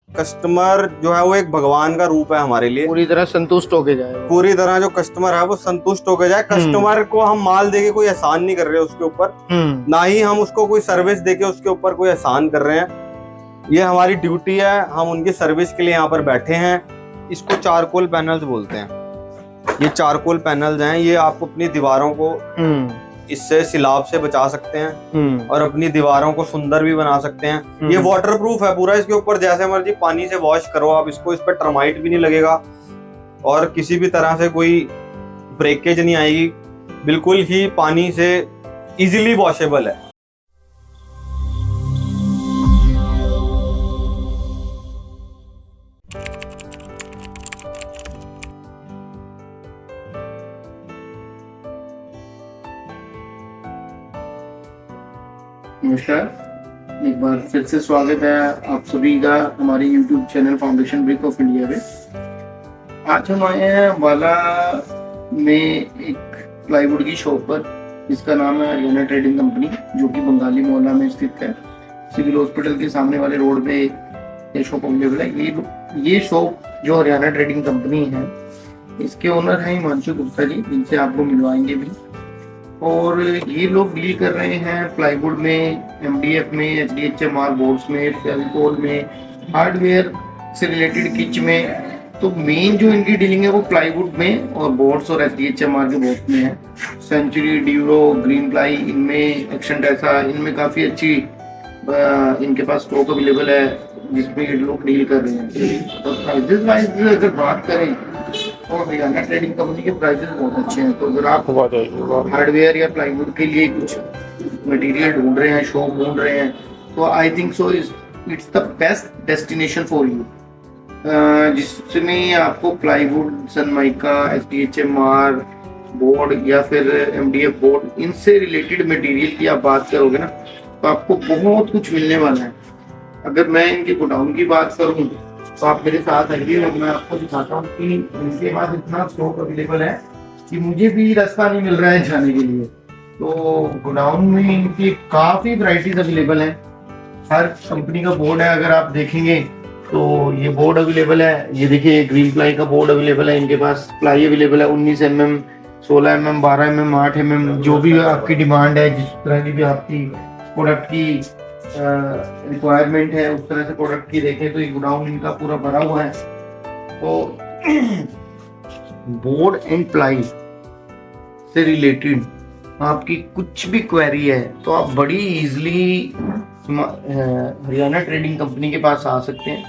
Customer जो है वो एक भगवान का रूप है हमारे लिए। पूरी तरह संतुष्ट होके जाए। पूरी तरह जो कस्टमर है वो संतुष्ट होकर जाए। कस्टमर को हम माल देके कोई एहसान नहीं कर रहे उसके ऊपर, ना ही हम उसको कोई सर्विस देके उसके ऊपर कोई एहसान कर रहे हैं। ये हमारी ड्यूटी है, हम उनकी सर्विस के लिए यहाँ पर बैठे हैं। इसको चारकोल पैनल्स बोलते हैं। ये चारकोल पैनल्स हैं, ये आप अपनी दीवारों को इससे सिलाब से बचा सकते हैं और अपनी दीवारों को सुंदर भी बना सकते हैं। ये वाटरप्रूफ है पूरा, इसके ऊपर जैसे मर्जी पानी से वॉश करो आप इसको, इस पर टर्माइट भी नहीं लगेगा और किसी भी तरह से कोई ब्रेकेज नहीं आएगी। बिल्कुल ही पानी से इजीली वॉशेबल है। नमस्कार, एक बार फिर से स्वागत है आप सभी का हमारे YouTube channel foundation brick of India में। आज हम आए हैं वाला में एक प्लाईवुड की शॉप पर, जिसका नाम है हरियाणा ट्रेडिंग कंपनी, जो कि बंगाली मोहल्ला में स्थित है। सिविल हॉस्पिटल के सामने वाले रोड पे ये शॉप अवेलेबल है। ये शॉप जो हरियाणा ट्रेडिंग कंपनी है, इसके ओनर हैं हिमांशु गुप्ता जी, जिनसे आपको मिलवाएंगे भी। और ये लोग डील कर रहे हैं प्लाईवुड में, एमडीएफ में, HDHMR बोर्ड्स में, फेविकोल में, हार्डवेयर से रिलेटेड किच में। तो मेन जो इनकी डीलिंग है वो प्लाईवुड में और बोर्ड्स और HDHMR के बोर्ड्स में है। सेंचुरी, ड्यूरो, ग्रीन प्लाई, इनमें एक्शन ऐसा, इनमें काफ़ी अच्छी इनके पास स्टॉक अवेलेबल है, जिसमें ये लोग डील कर रहे हैं। तो प्राइजेस वाइज अगर बात करें तो हरियाणा ट्रेडिंग कंपनी के प्राइसेस बहुत अच्छे हैं। तो अगर आप हार्डवेयर या प्लाईवुड के लिए कुछ मटेरियल ढूंढ रहे हैं, शॉप ढूंढ रहे हैं, तो I think so it's the best destination for you, जिसमें आपको प्लाईवुड, सनमाइका, HDHMR बोर्ड या फिर MDF बोर्ड, इनसे रिलेटेड मटेरियल की आप बात करोगे ना, तो आपको बहुत कुछ मिलने वाला है। अगर मैं इनके गोडाउन की बात करूं तो आप मेरे साथ आइए और मैं आपको दिखाता हूँ कि इनके पास इतना स्टॉक अवेलेबल है कि मुझे भी रास्ता नहीं मिल रहा है जाने के लिए। तो गोडाउन में इनकी काफ़ी वैरायटीज अवेलेबल हैं। हर कंपनी का बोर्ड है, अगर आप देखेंगे तो ये बोर्ड अवेलेबल है। ये देखिए, ग्रीन प्लाई का बोर्ड अवेलेबल है इनके पास। प्लाई अवेलेबल है 19 mm, 16 mm, 12 mm, 8 mm, जो भी आपकी डिमांड है, जिस तरह की भी आपकी प्रोडक्ट की रिक्वायरमेंट है, उस तरह से प्रोडक्ट की देखें तो ये गोडाउन इनका पूरा भरा हुआ है। तो बोर्ड एंड प्लाई से रिलेटेड आपकी कुछ भी क्वेरी है तो आप बड़ी इजीली हरियाणा ट्रेडिंग कंपनी के पास आ सकते हैं।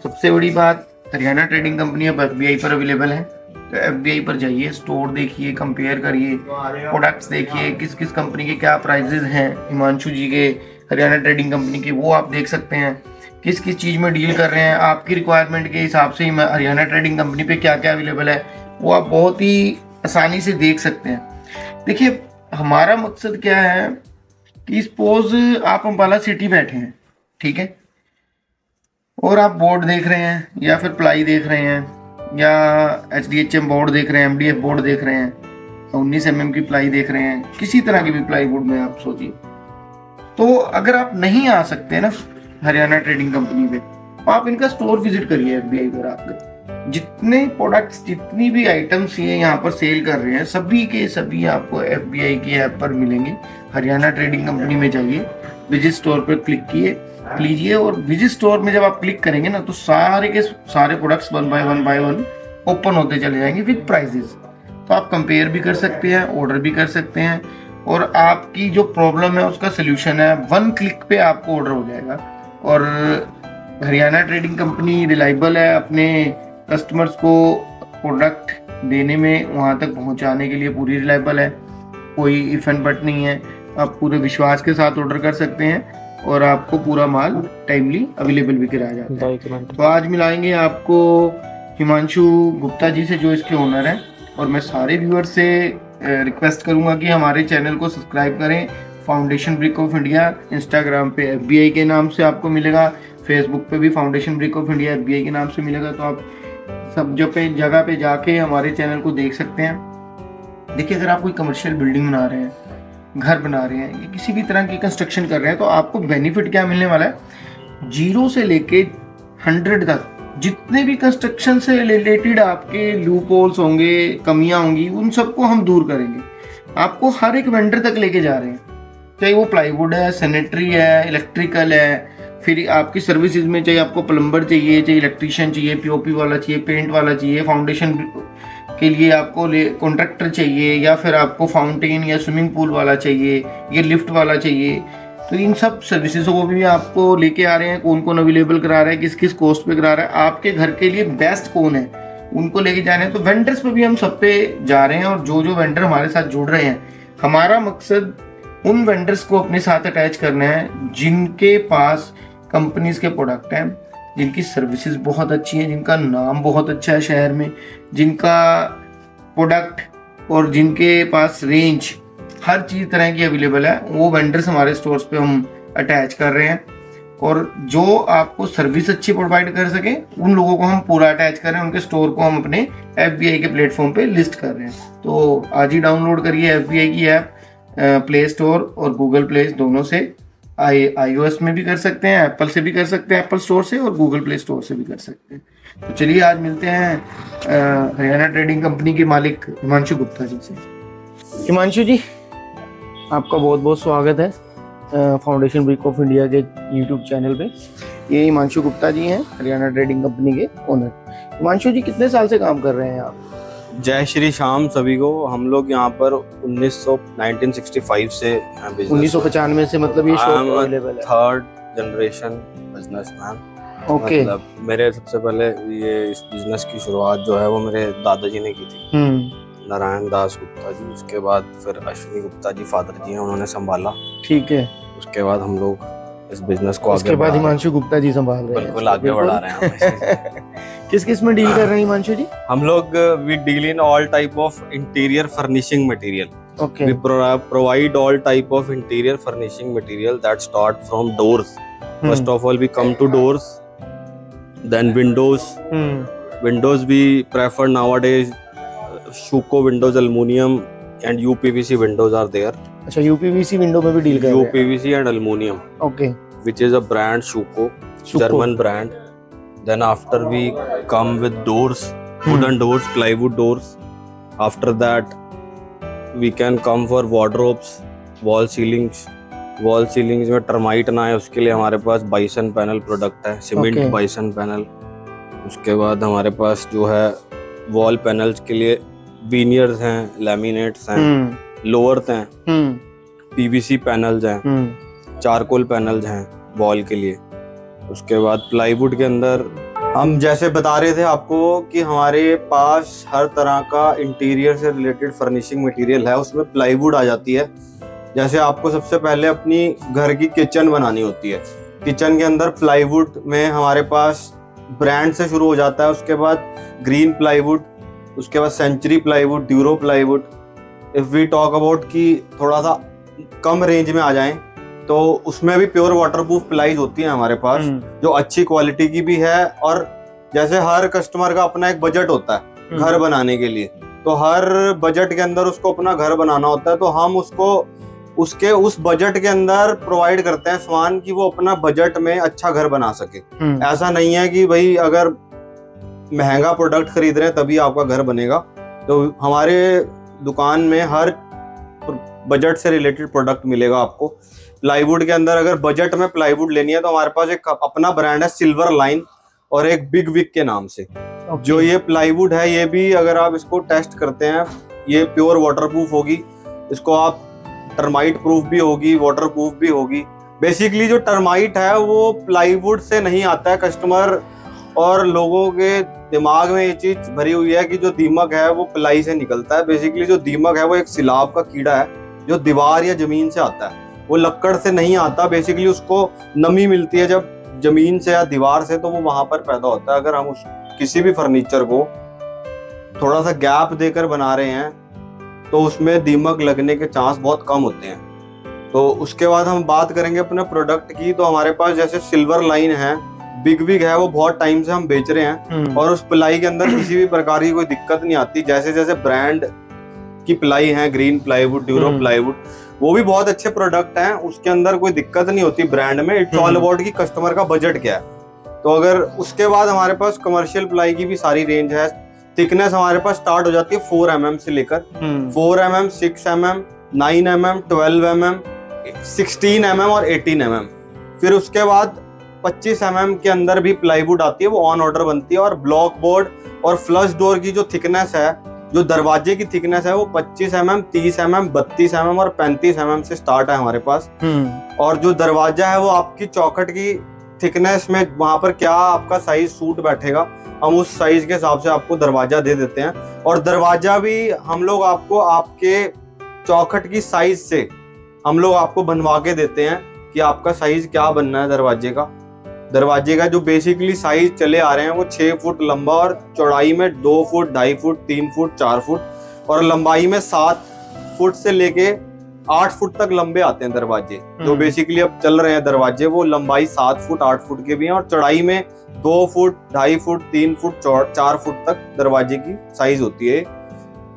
सबसे बड़ी बात, हरियाणा ट्रेडिंग कंपनी अब FBI पर अवेलेबल है। तो FBI पर जाइए, स्टोर देखिए, कंपेयर करिए, प्रोडक्ट्स देखिए, किस किस कंपनी के क्या प्राइजेस हैं। हिमांशु जी के हरियाणा ट्रेडिंग कंपनी के वो आप देख सकते हैं, किस किस चीज़ में डील कर रहे हैं। आपकी रिक्वायरमेंट के हिसाब से हरियाणा ट्रेडिंग कंपनी पे क्या क्या अवेलेबल है वो आप बहुत ही आसानी से देख सकते हैं। देखिए, हमारा मकसद क्या है कि सपोज आप अम्बाला सिटी बैठे हैं, ठीक है, और आप बोर्ड देख रहे हैं या फिर प्लाई देख रहे हैं या HDHM बोर्ड देख रहे हैं, MDF बोर्ड देख रहे हैं, 19 mm की प्लाई देख रहे हैं, किसी तरह की भी प्लाई बोर्ड में आप सोचिए। तो अगर आप नहीं आ सकते ना हरियाणा ट्रेडिंग कंपनी पे, तो आप इनका स्टोर विजिट करिए FBI पर। आकर जितने प्रोडक्ट्स, जितनी भी आइटम्स ये यहाँ पर सेल कर रहे हैं, सभी के सभी आपको FBI की ऐप पर मिलेंगे। हरियाणा ट्रेडिंग कंपनी में जाइए, विजिट स्टोर पर क्लिक कीजिए और विजिट स्टोर में जब आप क्लिक करेंगे ना, तो सारे के सारे products one by one open होते चले जाएंगे विद प्राइजेस। तो आप कंपेयर भी कर सकते हैं, ऑर्डर भी कर सकते हैं, और आपकी जो प्रॉब्लम है उसका सोल्यूशन है, 1 क्लिक पे आपको ऑर्डर हो जाएगा। और हरियाणा ट्रेडिंग कंपनी रिलायबल है, अपने कस्टमर्स को प्रोडक्ट देने में, वहाँ तक पहुँचाने के लिए पूरी रिलायबल है। कोई इफ एंड बट नहीं है, आप पूरे विश्वास के साथ ऑर्डर कर सकते हैं और आपको पूरा माल टाइमली अवेलेबल भी कराया जाता है। तो आज मिलाएंगे आपको हिमांशु गुप्ता जी से, जो इसके ओनर हैं। और मैं सारे व्यूअर्स से रिक्वेस्ट करूंगा कि हमारे चैनल को सब्सक्राइब करें। Foundation brick of India, Instagram पे FBI के नाम से आपको मिलेगा, फेसबुक पे भी foundation brick of India FBI के नाम से मिलेगा। तो आप सब जगह पे जाके हमारे चैनल को देख सकते हैं। देखिए, अगर आप कोई कमर्शियल बिल्डिंग बना रहे हैं, घर बना रहे हैं, या किसी भी तरह की कंस्ट्रक्शन कर रहे हैं, तो आपको बेनिफिट क्या मिलने वाला है, 0 से लेके 100 तक जितने भी कंस्ट्रक्शन से रिलेटेड आपके लूप होल्स होंगे, कमियां होंगी, उन सबको हम दूर करेंगे। आपको हर एक वेंडर तक लेके जा रहे हैं, चाहे वो प्लाईवुड है, सैनिटरी है, इलेक्ट्रिकल है, फिर आपकी सर्विसेज में चाहे आपको प्लम्बर चाहिए, चाहे इलेक्ट्रीशियन चाहिए, पीओपी वाला चाहिए, पेंट वाला चाहिए, फाउंडेशन के लिए आपको कॉन्ट्रैक्टर चाहिए, या फिर आपको फाउंटेन या स्विमिंग पूल वाला चाहिए, या लिफ्ट वाला चाहिए, तो इन सब सर्विसेजों को भी आपको लेके आ रहे हैं। कौन कौन अवेलेबल करा रहा है, किस किस कॉस्ट पे करा रहा है, आपके घर के लिए बेस्ट कौन है, उनको लेके जा रहे हैं। तो वेंडर्स पे भी हम सब पे जा रहे हैं, और जो जो वेंडर हमारे साथ जुड़ रहे हैं, हमारा मकसद उन वेंडर्स को अपने साथ अटैच करना है जिनके पास कंपनीज के प्रोडक्ट हैं, जिनकी सर्विसेज बहुत अच्छी हैं, जिनका नाम बहुत अच्छा है शहर में, जिनका प्रोडक्ट और जिनके पास रेंज हर चीज़ तरह की अवेलेबल है, वो वेंडर्स हमारे स्टोर्स पे हम अटैच कर रहे हैं। और जो आपको सर्विस अच्छी प्रोवाइड कर सके, उन लोगों को हम पूरा अटैच कर रहे हैं, उनके स्टोर को हम अपने FBI के प्लेटफॉर्म पे लिस्ट कर रहे हैं। तो आज ही डाउनलोड करिए FBI की ऐप, प्ले स्टोर और गूगल प्ले दोनों से। iOS में भी कर सकते हैं, एप्पल से भी कर सकते हैं, एप्पल स्टोर से, और गूगल प्ले स्टोर से भी कर सकते हैं। तो चलिए आज मिलते हैं हरियाणा ट्रेडिंग कंपनी के मालिक हिमांशु गुप्ता जी से। हिमांशु जी, आपका बहुत बहुत स्वागत है फाउंडेशन ब्रिक ऑफ इंडिया के YouTube चैनल पे। ये हिमांशु गुप्ता जी हैं, हरियाणा ट्रेडिंग कंपनी के ओनर। हिमांशु जी, कितने साल से काम कर रहे हैं आप? जय श्री श्याम सभी को। हम लोग यहाँ पर 1965 से 1995 से, मतलब ये शॉप अवेलेबल है। 3rd generation businessman. ओके। मतलब मेरे सबसे पहले ये इस बिजनेस की शुरुआत जो है वो मेरे दादाजी ने की थी, नारायण दास गुप्ता जी। उसके बाद फिर अश्विनी गुप्ता जी फादर जी हैं, उन्होंने संभाला। ठीक है। उसके बाद हम लोग इस बिजनेस को उसके बाद हिमांशु गुप्ता जी संभाल रहे हैं, बिल्कुल आगे बढ़ा रहे हैं। किस किस में डील कर रहे हैं हिमांशु जी? हम लोग we deal in all type of interior furnishing material. Okay. We provide all type of interior furnishing material that start from doors. First of all, we come to doors, then windows. Windows we prefer nowadays. Schuko windows, aluminium and UPVC windows are there. अच्छा, UPVC window में भी deal कर रहे हैं? UPVC and aluminium. Okay. Which is a brand Schuko, German brand. Then after we come with doors, wooden doors, plywood doors. After that, we can come for wardrobes, wall ceilings. Wall ceilings में termite ना आए उसके लिए हमारे पास bison panel product है, cement bison panel. उसके बाद हमारे पास जो है वॉल पैनल्स के लिए वीनियर्स हैं, लैमिनेट्स हैं, लोअर्स हैं, PVC पैनल्स हैं, चारकोल पैनल्स हैं वॉल के लिए। उसके बाद प्लाईवुड के अंदर हम जैसे बता रहे थे आपको कि हमारे पास हर तरह का इंटीरियर से रिलेटेड फर्निशिंग मटेरियल है, उसमें प्लाईवुड आ जाती है। जैसे आपको सबसे पहले अपनी घर की किचन बनानी होती है, किचन के अंदर प्लाईवुड में हमारे पास ब्रांड से शुरू हो जाता है। उसके बाद ग्रीन प्लाईवुड, उसके बाद Century plywood, Duro plywood. If we talk about कि थोड़ा सा कम रेंज में आ जाएं तो उसमें भी प्योर वाटरप्रूफ प्लाईज होती है हमारे पास, जो अच्छी क्वालिटी की भी है। और जैसे हर कस्टमर का अपना एक बजट होता है घर बनाने के लिए, तो हर बजट के अंदर उसको अपना घर बनाना होता है, तो हम उसको उसके उस बजट के अंदर प्रोवाइड करते हैं सामान कि वो अपना बजट में अच्छा घर बना सके। ऐसा नहीं है कि भाई अगर महंगा प्रोडक्ट खरीद रहे हैं तभी आपका घर बनेगा। तो हमारे दुकान में हर बजट से रिलेटेड प्रोडक्ट मिलेगा आपको। प्लाईवुड के अंदर अगर बजट में प्लाईवुड लेनी है तो हमारे पास एक अपना ब्रांड है सिल्वर लाइन, और एक बिग विग के नाम से। जो ये प्लाईवुड है, ये भी अगर आप इसको टेस्ट करते हैं, ये प्योर वाटरप्रूफ होगी। इसको आप टर्माइट प्रूफ भी होगी, वाटरप्रूफ भी होगी। बेसिकली जो टर्माइट है वो प्लाईवुड से नहीं आता है। कस्टमर और लोगों के दिमाग में ये चीज भरी हुई है कि जो दीमक है वो प्लाई से निकलता है। बेसिकली जो दीमक है वो एक सिलाब का कीड़ा है जो दीवार या जमीन से आता है, वो लक्कड़ से नहीं आता। बेसिकली उसको नमी मिलती है जब जमीन से या दीवार से, तो वो वहां पर पैदा होता है। अगर हम किसी भी फर्नीचर को थोड़ा सा गैप देकर बना रहे हैं तो उसमें दीमक लगने के चांस बहुत कम होते हैं। तो उसके बाद हम बात करेंगे अपने प्रोडक्ट की। तो हमारे पास जैसे सिल्वर लाइन है, बिग विग है, वो बहुत टाइम से हम बेच रहे हैं, और उस प्लाई के अंदर किसी भी प्रकार की कोई दिक्कत नहीं आती। जैसे जैसे ब्रांड की प्लाई है, ग्रीन प्लाईवुड, ड्यूरो प्लाईवुड, वो भी बहुत अच्छे प्रोडक्ट हैं, उसके अंदर कोई दिक्कत नहीं होती ब्रांड में। इट्स ऑल अबाउट कि कस्टमर का बजट क्या है। तो अगर उसके बाद हमारे पास कमर्शियल प्लाई की भी सारी रेंज है। थिकनेस हमारे पास स्टार्ट हो जाती है 4 mm से लेकर 4 mm, 6 mm, 9 mm, 12 mm, 16 mm और 18 mm। फिर उसके बाद 25 mm के अंदर भी प्लाईवुड आती है, वो ऑन ऑर्डर बनती है। और ब्लॉक बोर्ड और फ्लश डोर की जो थिकनेस है, जो दरवाजे की थिकनेस है, वो 25 mm, 30 mm, 32 mm और 35 mm से स्टार्ट है हमारे पास। और जो दरवाजा है वो आपकी चौखट की थिकनेस में वहां पर क्या आपका साइज सूट बैठेगा, हम उस साइज के हिसाब से आपको दरवाजा दे देते हैं। और दरवाजा भी हम लोग आपको आपके चौखट की साइज से हम लोग आपको बनवा के देते हैं कि आपका साइज क्या बनना है दरवाजे का जो बेसिकली साइज चले आ रहे हैं वो 6 फुट लंबा और चौड़ाई में 2 फुट, 2.5 फुट, 3 फुट, 4 फुट और लंबाई में 7 फुट से लेके 8 फुट तक लंबे आते हैं दरवाजे। जो बेसिकली अब चल रहे हैं दरवाजे वो लंबाई 7 फुट, 8 फुट के भी हैं और चौड़ाई में 2 फुट, 2.5 फुट, 3 फुट, 4 फुट तक दरवाजे की साइज होती है।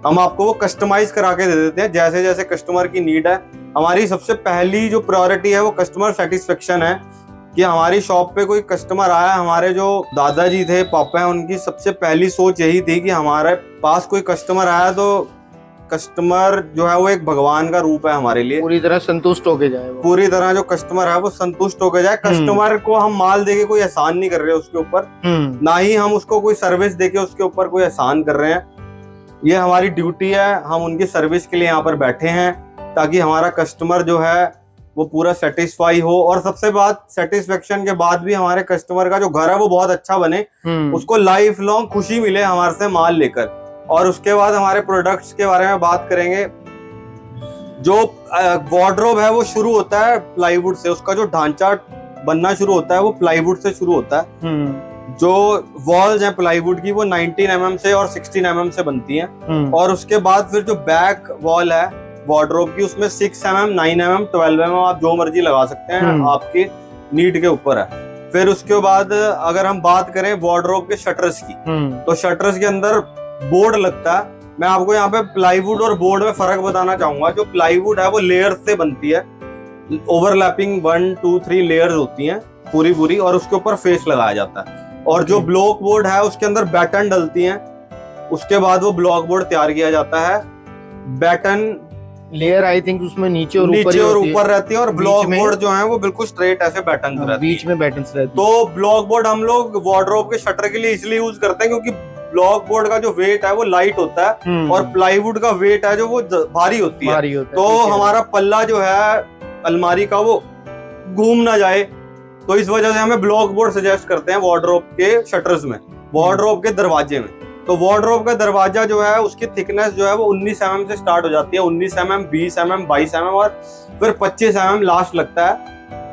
हम आपको वो कस्टमाइज करा के दे देते हैं जैसे जैसे कस्टमर की नीड है। हमारी सबसे पहली जो प्रायोरिटी है वो कस्टमर सेटिस्फेक्शन है कि हमारी शॉप पे कोई कस्टमर आया, हमारे जो दादाजी थे, पापा हैं, उनकी सबसे पहली सोच यही थी कि हमारे पास कोई कस्टमर आया तो कस्टमर जो है वो एक भगवान का रूप है हमारे लिए, पूरी तरह संतुष्ट होके जाए। पूरी तरह जो कस्टमर है वो संतुष्ट होकर जाए। कस्टमर को हम माल देके कोई एहसान नहीं कर रहे उसके ऊपर, ना ही हम उसको कोई सर्विस देके उसके ऊपर कोई एहसान कर रहे हैं। ये हमारी ड्यूटी है, हम उनकी सर्विस के लिए यहाँ पर बैठे हैं ताकि हमारा कस्टमर जो है वो पूरा सेटिस्फाई हो। और सबसे बात, सेटिस्फेक्शन के बाद भी हमारे कस्टमर का जो घर है वो बहुत अच्छा बने, उसको लाइफ लॉन्ग खुशी मिले हमारे से माल लेकर। और उसके बाद हमारे प्रोडक्ट्स के बारे में बात करेंगे। जो वार्डरोब है वो शुरू होता है प्लाईवुड से, उसका जो ढांचा बनना शुरू होता है वो प्लाईवुड से शुरू होता है। जो वॉल्स हैं प्लाईवुड की वो 19 mm से और 16 mm से बनती हैं। और उसके बाद फिर जो बैक वॉल है वार्डरोब की, उसमें 6 mm, 9 mm, 12 mm आप जो मर्जी लगा सकते हैं, आपकी नीड के ऊपर है। फिर उसके बाद अगर हम बात करें वार्डरोब के शटर्स की, तो शटर्स के अंदर बोर्ड लगता है। मैं आपको यहाँ पे प्लाईवुड और बोर्ड में फर्क बताना चाहूंगा। जो प्लाईवुड है वो लेयर्स से बनती है, ओवरलैपिंग 1, 2, 3 लेयर्स होती हैं पूरी, और उसके ऊपर फेस लगाया जाता है। और जो ब्लॉक बोर्ड है उसके अंदर बैटन डलती हैं, उसके बाद वो ब्लॉक बोर्ड तैयार किया जाता है। बैटन लेयर आई थिंक उसमें नीचे और ऊपर रहती है और ब्लॉक बोर्ड जो है वो बिल्कुल स्ट्रेट ऐसे बैटन रहती है, बीच में बैटन्स रहती है। तो ब्लॉक बोर्ड हम लोग वार्डरोब के शटर के लिए इसलिए यूज करते हैं क्योंकि ब्लॉक बोर्ड का जो वेट है वो लाइट होता है और प्लाईवुड का वेट है जो वो भारी होती है। तो हमारा पल्ला जो है अलमारी का वो घूम ना जाए, तो इस वजह से हमें ब्लॉक बोर्ड सजेस्ट करते हैं वार्डरोब के शटर्स में, वार्डरोब के दरवाजे में। तो वार्डरोब का दरवाजा जो है उसकी थिकनेस जो है वो 19 mm से स्टार्ट हो जाती है। 19 mm, 20 mm, 22 mm और फिर 25 mm लास्ट लगता है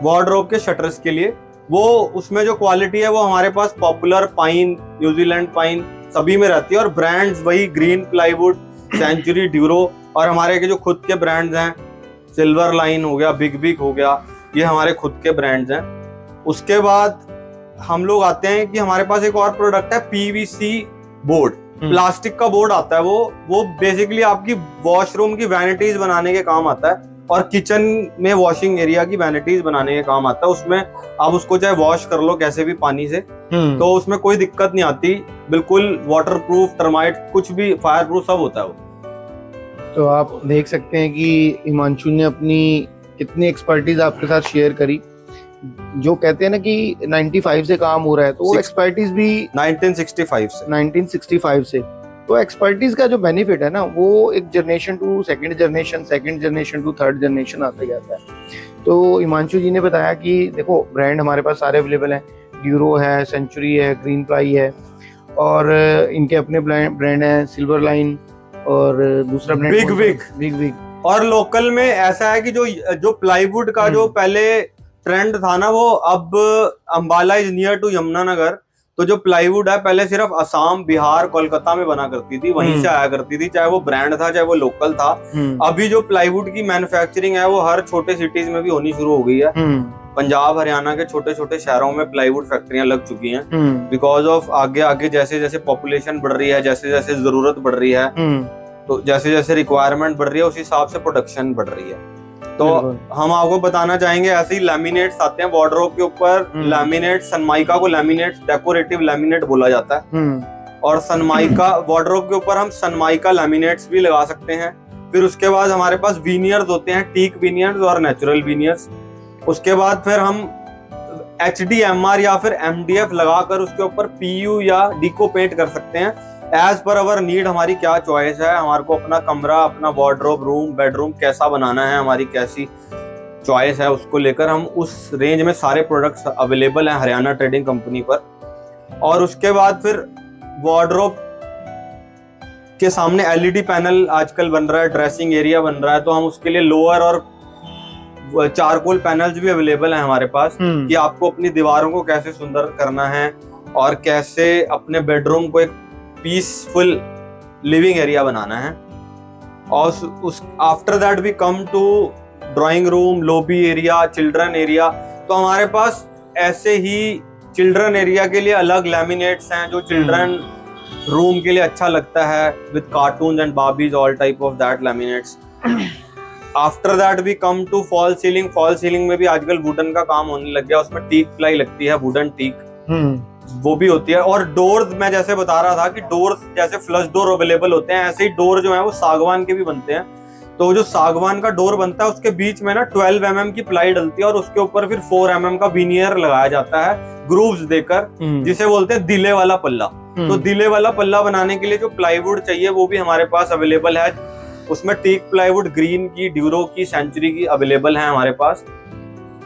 वार्डरोब के शटर्स के लिए। वो उसमें जो क्वालिटी है वो हमारे पास पॉपुलर, पाइन, न्यूजीलैंड पाइन सभी में रहती है। और ब्रांड्स वही ग्रीन प्लाईवुड, सेंचुरी, ड्यूरो और हमारे के जो खुद के ब्रांड्स हैं, सिल्वर लाइन हो गया, बिग बिग हो गया, ये हमारे खुद के ब्रांड्स हैं। उसके बाद हम लोग आते हैं कि हमारे पास एक और प्रोडक्ट है पीवीसी बोर्ड, प्लास्टिक का बोर्ड आता है। वो बेसिकली आपकी वॉशरूम की वैनिटीज बनाने के काम आता है और किचन में वॉशिंग एरिया की वैनिटीज बनाने के काम आता है। उसमें आप उसको चाहे वॉश कर लो कैसे भी पानी से, तो उसमें कोई दिक्कत नहीं आती, बिल्कुल वाटर प्रूफ, टर्माइट कुछ भी, फायर प्रूफ सब होता है वो। तो आप देख सकते हैं कि हिमांशु ने अपनी कितनी एक्सपर्टीज आपके साथ शेयर करी। जो कहते हैं ना कि 95 से काम हो रहा है, तो वो एक्सपर्टीज भी 1965 से। तो एक्सपर्टीज का जो बेनिफिट है ना, वो एक generation to second generation to third generation आता जाता है। तो हिमांशु जी ने बताया कि देखो ब्रांड हमारे पास सारे अवेलेबल हैं, ड्यूरो है, सेंचुरी है, ग्रीन प्लाई है और इनके अपने ब्रांड है सिल्वर लाइन और दूसरा ब्रांड बिग बिग। और लोकल में ऐसा है कि जो प्लाईवुड का जो पहले ट्रेंड था ना, वो अब Ambala is near to Yamunanagar. तो जो प्लाईवुड है पहले सिर्फ असम, बिहार, कोलकाता में बना करती थी, वहीं से आया करती थी, चाहे वो ब्रांड था चाहे वो लोकल था। अभी जो प्लाईवुड की मैन्युफैक्चरिंग है वो हर छोटे सिटीज में भी होनी शुरू हो गई है। पंजाब, हरियाणा के छोटे छोटे शहरों में प्लाईवुड फैक्ट्रियां लग चुकी हैं बिकॉज ऑफ आगे जैसे जैसे पॉपुलेशन बढ़ रही है, जैसे जैसे जरूरत बढ़ रही है, तो जैसे जैसे रिक्वायरमेंट बढ़ रही है उस हिसाब से प्रोडक्शन बढ़ रही है। तो हम आपको बताना चाहेंगे ऐसे ही लैमिनेट्स आते हैं वार्डरोब के ऊपर। लैमिनेट सनमाइका को लैमिनेट डेकोरेटिव लैमिनेट बोला जाता है, और सनमाइका वार्डरोब के ऊपर हम सनमाइका लैमिनेट्स भी लगा सकते हैं। फिर उसके बाद हमारे पास वीनियर्स होते हैं, टीक वीनियर्स और नेचुरल वीनियर्स। उसके बाद फिर हम HDMR या फिर MDF लगाकर उसके ऊपर PU या डीको पेंट कर सकते हैं। एज पर अवर नीड, हमारी क्या चॉइस है, हमारे को अपना कमरा, अपना वार्डरोब, रूम, बेडरूम कैसा बनाना है, हमारी कैसी चॉइस है, उसको लेकर हम उस रेंज में सारे प्रोडक्ट्स अवेलेबल हैं हरियाणा ट्रेडिंग कंपनी पर। और उसके बाद फिर वार्डरोब के सामने LED पैनल आजकल बन रहा है, ड्रेसिंग एरिया बन रहा है, तो हम उसके लिए लोअर और चारकोल पैनल्स भी अवेलेबल हैं हमारे पास कि आपको अपनी दीवारों को कैसे सुंदर करना है और कैसे अपने बेडरूम को एक पीसफुल लिविंग एरिया बनाना है। और उस after that we come to drawing room, lobby area, children area. तो हमारे पास ऐसे ही चिल्ड्रन एरिया के लिए अलग लैमिनेट्स हैं जो चिल्ड्रन रूम के लिए अच्छा लगता है, with cartoons and Barbies, all type of that laminates. After that we come to fall ceiling. Fall ceiling में भी आजकल वुडन का काम होने लग गया, उसमें टीक प्लाई लगती है, वुडन टीक, वो भी होती है। और डोर्स, मैं जैसे बता रहा था कि डोर्स जैसे फ्लश डोर अवेलेबल होते हैं, ऐसे ही डोर जो है वो सागवान के भी बनते हैं। तो जो सागवान का डोर बनता है उसके बीच में ना 12 mm की प्लाई डलती है और उसके ऊपर फिर 4 mm का विनियर लगाया जाता है ग्रूव्स देकर, जिसे बोलते हैं दिले वाला पल्ला। तो दिले वाला पल्ला बनाने के लिए जो प्लाईवुड चाहिए वो भी हमारे पास अवेलेबल है। उसमें टीक प्लाईवुड ग्रीन की, ड्यूरो की, सेंचुरी की अवेलेबल है हमारे पास।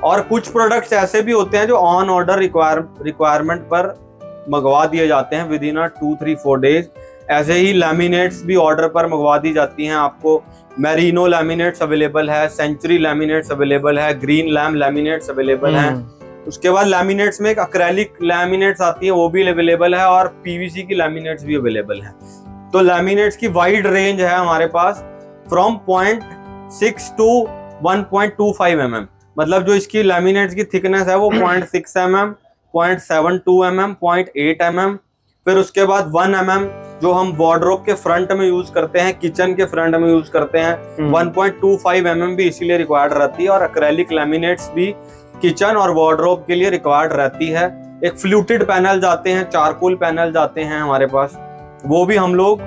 और कुछ प्रोडक्ट्स ऐसे भी होते हैं जो ऑन ऑर्डर रिक्वायरमेंट पर मंगवा दिए जाते हैं विद इन 2-3-4 डेज। ऐसे ही लैमिनेट्स भी ऑर्डर पर मंगवा दी जाती हैं आपको। मैरिनो लैमिनेट्स अवेलेबल है, सेंचुरी लैमिनेट्स अवेलेबल है, ग्रीन लैम लैमिनेट्स अवेलेबल है। उसके बाद लैमिनेट्स में एक एक्रेलिक लैमिनेट्स आती है, वो भी अवेलेबल है, और PVC की लैमिनेट्स भी अवेलेबल है। तो लैमिनेट्स की वाइड रेंज है हमारे पास, फ्रॉम 0.6 to 1.25 mm। मतलब जो इसकी लैमिनेट्स की थिकनेस है वो 0.6 mm, 0.72 mm, 0.8 mm। फिर उसके बाद 1 mm जो हम वार्डरोब के फ्रंट में यूज करते हैं, किचन के फ्रंट में यूज करते हैं। 1.25 mm भी इसीलिए रिक्वायर्ड रहती है। और एक्रेलिक लैमिनेट्स भी किचन और वार्डरोब के लिए रिक्वायर्ड रहती है। एक फ्लूटेड पैनल जाते हैं, चारकोल पैनल जाते हैं हमारे पास, वो भी हम लोग,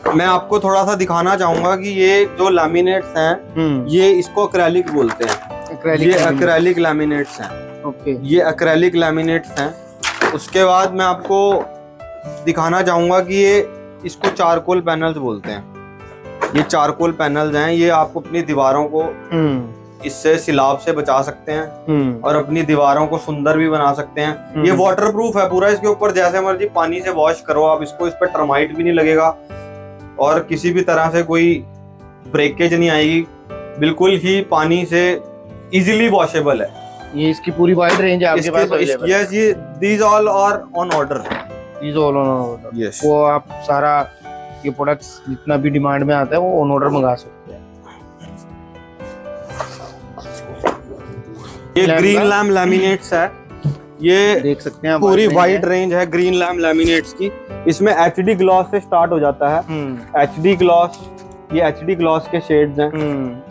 मैं आपको थोड़ा सा दिखाना चाहूंगा कि ये जो लैमिनेट्स हैं ये इसको एक्रेलिक बोलते हैं। ये एक्रेलिक लैमिनेट्स हैं। ओके, ये एक्रेलिक लैमिनेट्स हैं। उसके बाद मैं आपको दिखाना चाहूंगा कि ये इसको चारकोल पैनल्स बोलते हैं। ये चारकोल पैनल्स हैं, ये आप अपनी दीवारों को इससे सिलाब से बचा सकते हैं और अपनी दीवारों को सुंदर भी बना सकते हैं। ये वाटरप्रूफ है पूरा, इसके ऊपर जैसे मर्जी पानी से वॉश करो आप इसको, इस पर टर्माइट भी नहीं लगेगा और किसी भी तरह से कोई ब्रेकेज नहीं आएगी, बिल्कुल ही पानी से इजीली वॉशेबल है। ये इसकी पूरी वाइड रेंज है आपके पास अवेलेबल? यस, ये these all are on order. These all on order. Yes, वो आप सारा ये प्रोडक्ट्स जितना भी डिमांड में आता है वो ऑन ऑर्डर मंगा सकते हैं। ये ग्रीन लैम लैमिनेट्स है, ये देख सकते हैं पूरी वाइड रेंज है ग्रीन लैम लैमिनेट्स की। इसमें HD ग्लॉस से स्टार्ट हो जाता है। HD ग्लॉस, ये HD ग्लॉस के शेड्स हैं।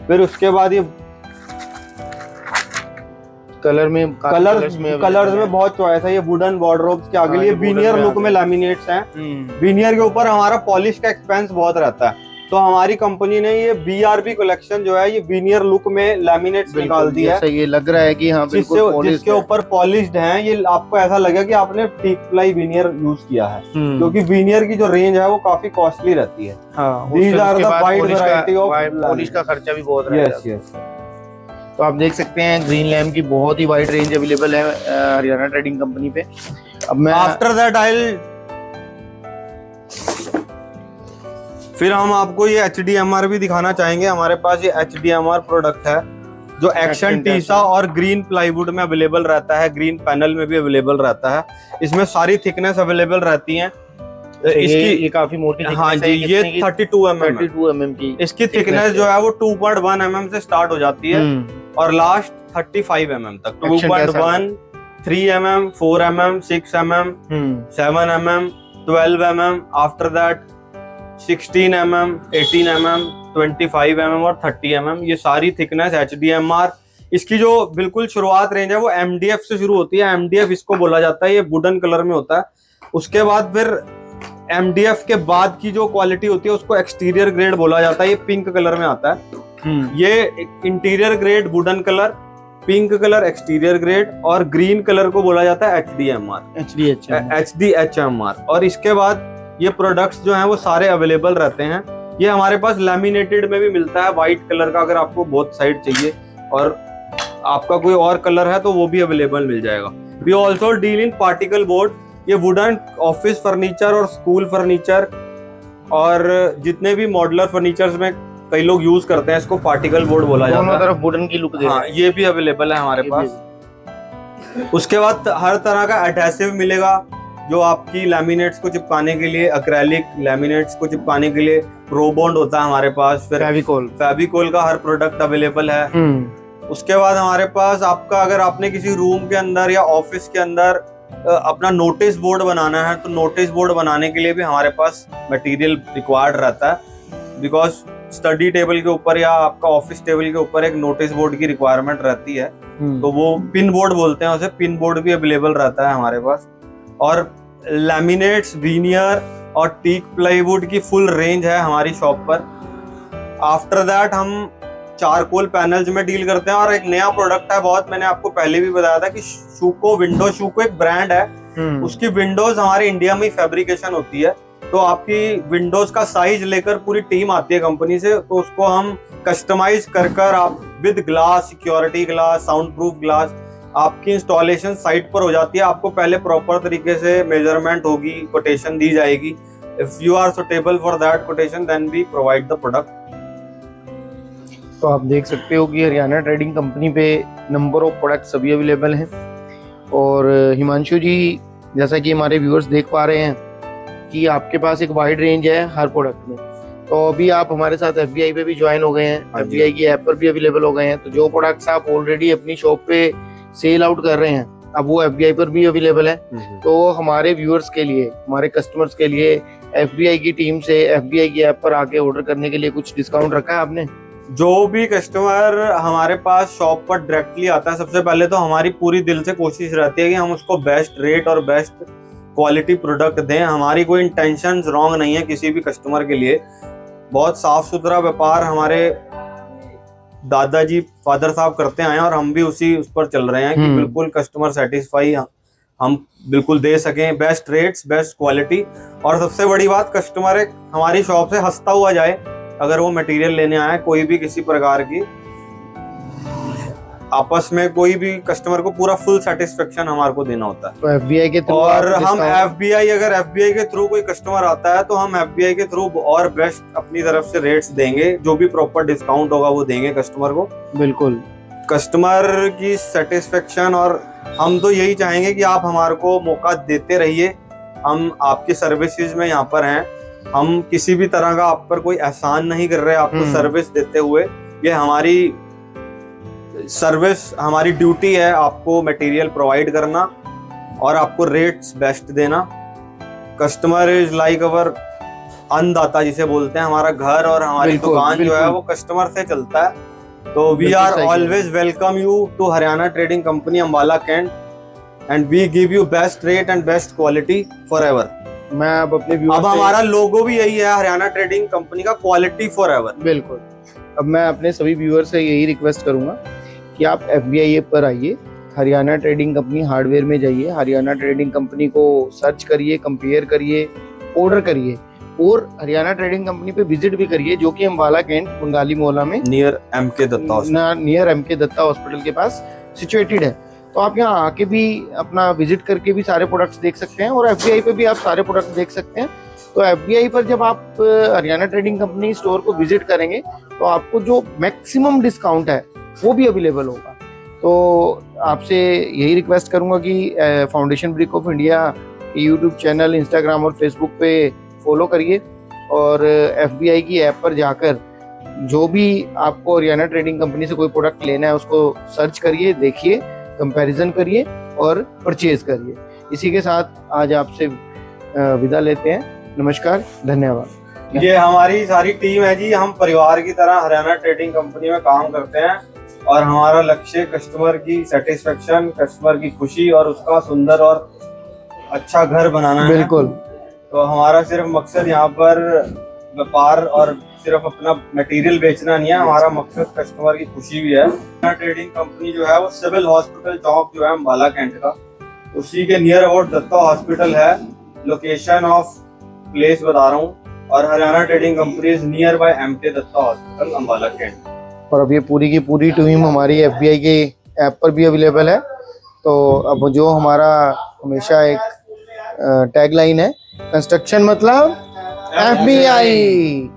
फिर उसके बाद ये कलर्स में बहुत चॉइस है। ये वुडन वार्डरोब्स के आगे, ये वीनियर लुक में लैमिनेट्स हैं। वीनियर के ऊपर हमारा पॉलिश का एक्सपेंस बहुत रहता है, तो हमारी कंपनी ने ये BRB कलेक्शन जो है ये वीनियर लुक में लैमिनेट्स निकाल दी है। ये लग रहा है कि हाँ, जिसके ऊपर पॉलिश्ड हैं, ये आपको ऐसा लगेगा कि आपने टीक प्लाई वीनियर यूज किया है, क्योंकि वीनियर की जो रेंज है वो काफी कॉस्टली रहती है। These are the wide variety of polish का खर्चा भी बहुत रहेगा। यस। तो आप देख सकते हैं ग्रीन लैम की बहुत ही वाइड रेंज अवेलेबल है हरियाणा ट्रेडिंग कंपनी पे। अब मैं आफ्टर दैट फिर हम आपको ये HDMR भी दिखाना चाहेंगे। हमारे पास ये HDMR प्रोडक्ट है जो एक्शन टीसा और ग्रीन प्लाईवुड में अवेलेबल रहता है, ग्रीन पैनल में भी अवेलेबल रहता है। इसमें सारी थिकनेस अवेलेबल रहती है। इसकी ये काफी मोटी थिकनेस है। हाँ जी, ये 32 mm की इसकी थिकनेस जो है वो 2.1 mm से स्टार्ट हो जाती है और लास्ट 35 mm तक। 2.1, 3 mm, 4 mm, 6 mm, 7 mm, 12 mm, after that 16 mm, 18 mm, 25 mm और 30 mm, ये सारी थिकनेस HDMR। इसकी जो बिल्कुल शुरुआत रेंज है वो MDF से शुरू होती है। MDF इसको बोला जाता है, ये वुडन कलर में होता है। उसके बाद फिर MDF के बाद की जो क्वालिटी होती है उसको एक्सटीरियर ग्रेड बोला जाता है, ये पिंक कलर में आता है। ये interior grade wooden colour, pink colour exterior grade, और ग्रीन कलर को बोला जाता है HDHMR। और इसके बाद ये प्रोडक्ट्स जो हैं वो सारे अवेलेबल रहते हैं। ये हमारे पास लैमिनेटेड में भी मिलता है, व्हाइट कलर का अगर आपको बोथ साइड चाहिए, और आपका कोई और कलर है तो वो भी अवेलेबल मिल जाएगा। We also deal in particle board. ये वुडन ऑफिस फर्नीचर और स्कूल फर्नीचर और जितने भी मॉड्यूलर फर्नीचर्स में कई लोग यूज करते हैं, इसको पार्टिकल बोर्ड बोला जाता है। तरफ वुडन की लुक दे रहा है। ये भी अवेलेबल है हमारे पास। उसके बाद हर तरह का एडहेसिव मिलेगा, जो आपकी लैमिनेट्स को चिपकाने के लिए, एक्रेलिक लैमिनेट्स को चिपकाने के लिए प्रोबॉन्ड होता है हमारे पास। फिर फेविकोल का हर प्रोडक्ट अवेलेबल है। उसके बाद हमारे पास आपका, अगर आपने किसी रूम के अंदर या ऑफिस के अंदर अपना नोटिस बोर्ड बनाना है, तो नोटिस बोर्ड बनाने के लिए भी हमारे पास मटेरियल रिक्वायर्ड रहता है। बिकॉज स्टडी टेबल के ऊपर या आपका ऑफिस टेबल के ऊपर एक नोटिस बोर्ड की रिक्वायरमेंट रहती है, तो वो पिन बोर्ड बोलते हैं उसे, पिन बोर्ड भी अवेलेबल रहता है हमारे पास। और लैमिनेट्स, वीनियर और टीक प्लाईवुड की फुल रेंज है हमारी शॉप पर। आफ्टर दैट हम चारकोल पैनल्स में डील करते हैं, और एक नया प्रोडक्ट है बहुत, मैंने आपको पहले भी बताया था कि शूको विंडो, शूको एक ब्रांड है, उसकी विंडोज हमारे इंडिया में फैब्रिकेशन होती है। तो आपकी विंडोज का साइज लेकर पूरी टीम आती है कंपनी से, तो उसको हम कस्टमाइज कर आप with glass, security glass, sound proof glass, आपकी इंस्टॉलेशन साइट पर हो जाती है। आपको पहले प्रॉपर तरीके से मेजरमेंट होगी, कोटेशन दी जाएगी। If you are suitable for that quotation, then we provide the product. तो आप देख सकते हो कि हरियाणा ट्रेडिंग कंपनी पे नंबर ऑफ प्रोडक्ट्स सभी अवेलेबल हैं। और हिमांशु जी, जैसा कि हमारे व्यूअर्स देख पा रहे हैं कि आपके पास एक वाइड रेंज है हर प्रोडक्ट में। तो अभी आप हमारे साथ FBI पे भी ज्वाइन हो गए हैं, FBI की ऐप पर भी अवेलेबल हो गए हैं। तो जो प्रोडक्ट्स आप ऑलरेडी अपनी शॉप पे सेल आउट कर रहे हैं, अब वो FBI पर भी अवेलेबल है। तो हमारे व्यूअर्स के लिए, हमारे कस्टमर्स के लिए FBI की टीम से FBI की ऐप पर आके ऑर्डर करने के लिए कुछ डिस्काउंट रखा है आपने? जो भी कस्टमर हमारे पास शॉप पर डायरेक्टली आता है, सबसे पहले तो हमारी पूरी दिल से कोशिश रहती है कि हम उसको बेस्ट रेट और बेस्ट क्वालिटी प्रोडक्ट दें। हमारी कोई इंटेंशंस रॉन्ग नहीं है किसी भी कस्टमर के लिए। बहुत साफ सुथरा व्यापार हमारे दादाजी, फादर साहब करते आए हैं, और हम भी उस पर चल रहे हैं कि बिल्कुल कस्टमर सेटिस्फाई हम बिल्कुल दे सकें, बेस्ट रेट्स, बेस्ट क्वालिटी। और सबसे बड़ी बात, कस्टमर एक हमारी शॉप से हंसता हुआ जाए अगर वो मटेरियल लेने आए, कोई भी किसी प्रकार की, आपस में कोई भी कस्टमर को पूरा फुल सेटिस्फेक्शन हमारे को देना होता है। तो FBI के थ्रू, और हम अगर FBI के थ्रू कोई कस्टमर आता है तो हम FBI के थ्रू और बेस्ट अपनी तरफ से रेट्स देंगे, जो भी प्रॉपर डिस्काउंट होगा वो देंगे कस्टमर को। बिल्कुल, कस्टमर की सेटिस्फेक्शन, और हम तो यही चाहेंगे कि आप हमारे को मौका देते रहिए। हम आपकी सर्विसेज में यहाँ पर हैं, हम किसी भी तरह का आप पर कोई एहसान नहीं कर रहे आपको सर्विस देते हुए। ये हमारी सर्विस, हमारी ड्यूटी है आपको मटेरियल प्रोवाइड करना और आपको रेट्स बेस्ट देना। कस्टमर इज लाइक अवर अन्नदाता जिसे बोलते हैं। हमारा घर और हमारी दुकान जो है वो कस्टमर से चलता है। तो we are always welcome you to Haryana trading company Ambala cantt, and we give you best rate and best quality forever. मैं अब हमारा लोगो भी यही है, हरियाणा ट्रेडिंग कंपनी का, क्वालिटी फॉर एवर। बिल्कुल। अब मैं अपने सभी व्यूअर से यही रिक्वेस्ट करूंगा कि आप FBI ऐप पर आइए, हरियाणा ट्रेडिंग कंपनी हार्डवेयर में जाइए, हरियाणा ट्रेडिंग कंपनी को सर्च करिए, कंपेयर करिए, ऑर्डर करिए, और हरियाणा ट्रेडिंग कंपनी पे विजिट भी करिए, जो कि अंबाला कैंट बंगाली मोहल्ला में नियर MK दत्ता हॉस्पिटल के पास सिचुएटेड है। तो आप यहाँ आके भी अपना विजिट करके भी सारे प्रोडक्ट्स देख सकते हैं, और FBI पे भी आप सारे प्रोडक्ट देख सकते हैं। तो FBI पर जब आप हरियाणा ट्रेडिंग कंपनी स्टोर को विजिट करेंगे तो आपको जो मैक्सिमम डिस्काउंट है वो भी अवेलेबल होगा। तो आपसे यही रिक्वेस्ट करूंगा कि foundation brick of India YouTube channel, Instagram और फेसबुक पे फॉलो करिए, और FBI की ऐप पर जाकर जो भी आपको हरियाणा ट्रेडिंग कंपनी से कोई प्रोडक्ट लेना है उसको सर्च करिए, देखिए, कंपैरिजन करिए और परचेज करिए। इसी के साथ आज आपसे विदा लेते हैं। नमस्कार, धन्यवाद। क्या? ये हमारी सारी टीम है जी, हम परिवार की तरह हरियाणा ट्रेडिंग कंपनी में काम करते हैं और हमारा लक्ष्य कस्टमर की सेटिस्फेक्शन, कस्टमर की खुशी और उसका सुंदर और अच्छा घर बनाना है। बिल्कुल। तो हमारा सिर्फ मकसद यहाँ पर व्यापार और सिर्फ अपना मटेरियल बेचना नहीं है, हमारा मकसद कस्टमर की खुशी भी है। हरियाणा ट्रेडिंग कंपनी जो है वो सिविल हॉस्पिटल चौक जो है अम्बाला कैंट का, उसी के नियर अबाउट दत्ता हॉस्पिटल है। लोकेशन ऑफ प्लेस बता रहा हूँ, और Haryana trading company is nearby MK Datta hospital Ambala cantt. और अब ये पूरी की पूरी टीम हमारी FBI के ऐप पर भी अवेलेबल है। तो अब जो हमारा हमेशा एक टैगलाइन है, कंस्ट्रक्शन मतलब FBI।